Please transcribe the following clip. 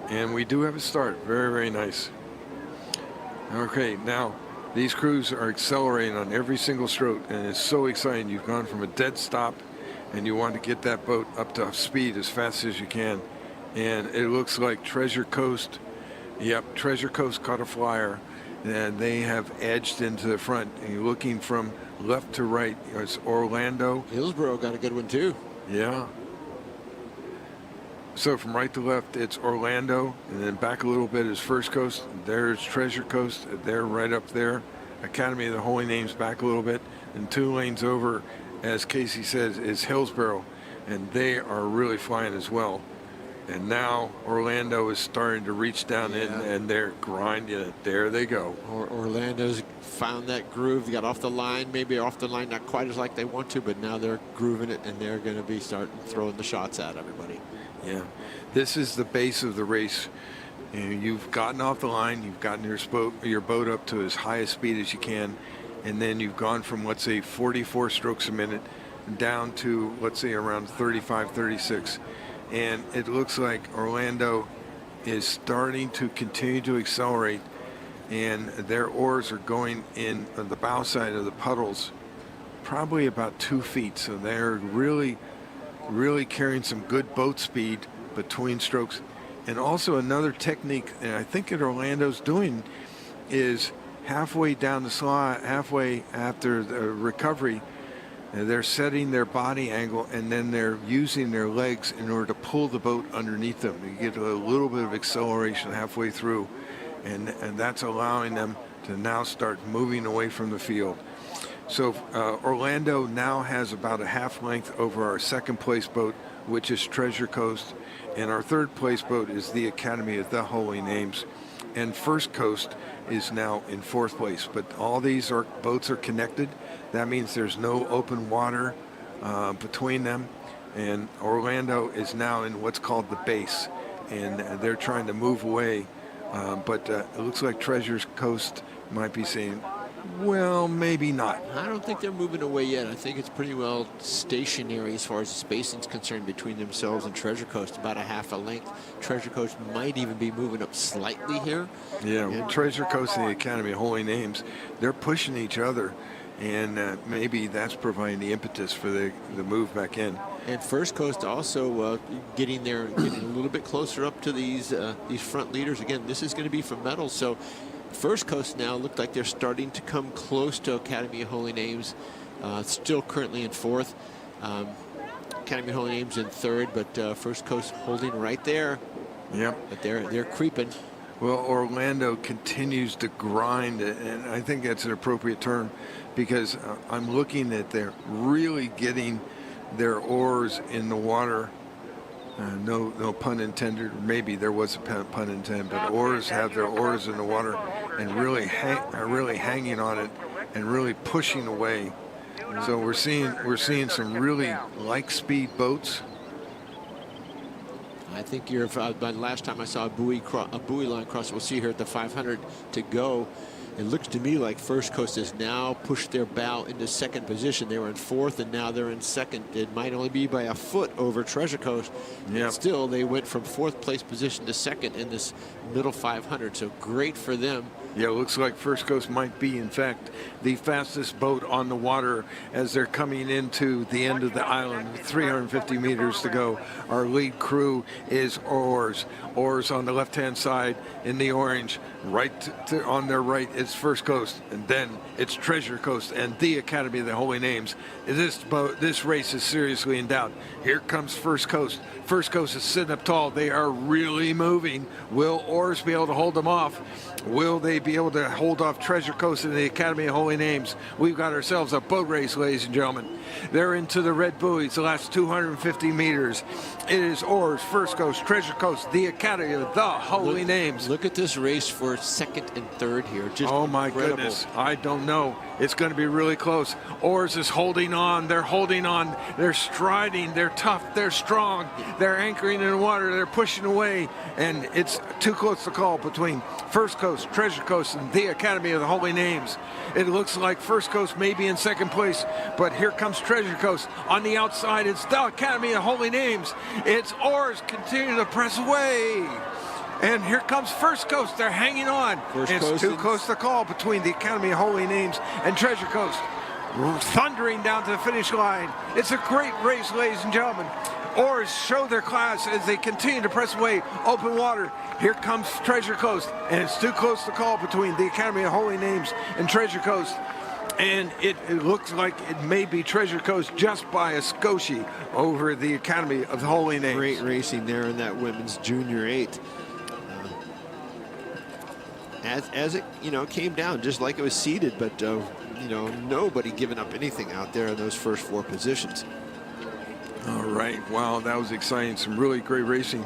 And we do have a start. Very, very nice. Okay, now these crews are accelerating on every single stroke, and it's so exciting. You've gone from a dead stop, and you want to get that boat up to speed as fast as you can. And it looks like Treasure Coast, yep, Treasure Coast caught a flyer, and they have edged into the front. And you're looking from left to right. It's Orlando. Hillsborough got a good one too. Yeah. So from right to left, it's Orlando, and then back a little bit is First Coast. There's Treasure Coast. They're right up there. Academy of the Holy Names back a little bit, and 2 lanes over, as Casey says, is Hillsborough, and they are really flying as well. And now Orlando is starting to reach down in, and they're grinding it. There they go. Orlando's found that groove. Got off the line, maybe off the line, not quite as like they want to, but now they're grooving it, and they're going to be starting throwing the shots at everybody. Yeah, this is the base of the race. You've gotten off the line, you've gotten your boat up to as high a speed as you can, and then you've gone from, let's say, 44 strokes a minute down to, let's say, around 35, 36. And it looks like Orlando is starting to continue to accelerate, and their oars are going in on the bow side of the puddles probably about 2 feet. So they're really carrying some good boat speed between strokes. And also another technique, and I think that Orlando's doing, is halfway down the slide, halfway after the recovery, they're setting their body angle, and then they're using their legs in order to pull the boat underneath them. You get a little bit of acceleration halfway through, and that's allowing them to now start moving away from the field. So Orlando now has about a half length over our second place boat, which is Treasure Coast, and our third place boat is the Academy of the Holy Names, and First Coast is now in fourth place. But all these boats are connected. That means there's no open water between them, and Orlando is now in what's called the base, and they're trying to move away, but it looks like Treasure Coast might be saying, well, maybe not. I don't think they're moving away yet. I think it's pretty well stationary as far as the spacing is concerned between themselves and Treasure Coast, about a half a length. Treasure Coast might even be moving up slightly here. Yeah, well, Treasure Coast and the Academy of Holy Names, they're pushing each other, and maybe that's providing the impetus for the move back in. And First Coast also getting a little bit closer up to these front leaders. Again, this is going to be for medals, so First Coast now look like they're starting to come close to Academy of Holy Names. Still currently in fourth. Academy of Holy Names in third, but First Coast holding right there. Yep. But they're creeping. Well, Orlando continues to grind, and I think that's an appropriate term, because I'm looking at they're really getting their oars in the water. No pun intended. Maybe there was a pun intended, but oars have their oars in the water and really hanging on it and really pushing away. So we're seeing some really like speed boats. I think by the last time I saw a buoy line cross, we'll see here at the 500 to go. It looks to me like First Coast has now pushed their bow into second position. They were in fourth, and now they're in second. It might only be by a foot over Treasure Coast. Yep. But still, they went from fourth place position to second in this middle 500. So great for them. Yeah, it looks like First Coast might be, in fact, the fastest boat on the water as they're coming into the end of the island. 350 meters to go. Our lead crew is OARS. OARS on the left-hand side in the orange. On their right is First Coast, and then it's Treasure Coast and the Academy of the Holy Names. This race is seriously in doubt. Here comes First Coast. First Coast is sitting up tall. They are really moving. Will OARS be able to hold them off? Will they be able to hold off Treasure Coast and the Academy of Holy Names? We've got ourselves a boat race, ladies and gentlemen. They're into the red buoys the last 250 meters. It is OARS, First Coast, Treasure Coast, the Academy of the Holy Names. Look at this race for second and third here. Just oh my incredible. Goodness, I don't know. It's going to be really close. OARS is holding on. They're holding on. They're striding. They're tough. They're strong. They're anchoring in the water. They're pushing away. And it's too close to call between First Coast, Treasure Coast, and the Academy of the Holy Names. It looks like First Coast may be in second place, but here comes Treasure Coast. On the outside, it's the Academy of Holy Names. It's OARS continue to press away. And here comes First Coast. They're hanging on. First It's Coast too and- close to call between the Academy of Holy Names and Treasure Coast. Thundering down to the finish line. It's a great race, ladies and gentlemen. Oars show their class as they continue to press away. Open water. Here comes Treasure Coast. And it's too close to call between the Academy of Holy Names and Treasure Coast. And it looks like it may be Treasure Coast just by a skoshie over the Academy of the Holy Names. Great racing there in that women's junior 8. As it came down just like it was seeded, but nobody giving up anything out there in those first 4 positions. All right, wow, that was exciting. Some really great racing.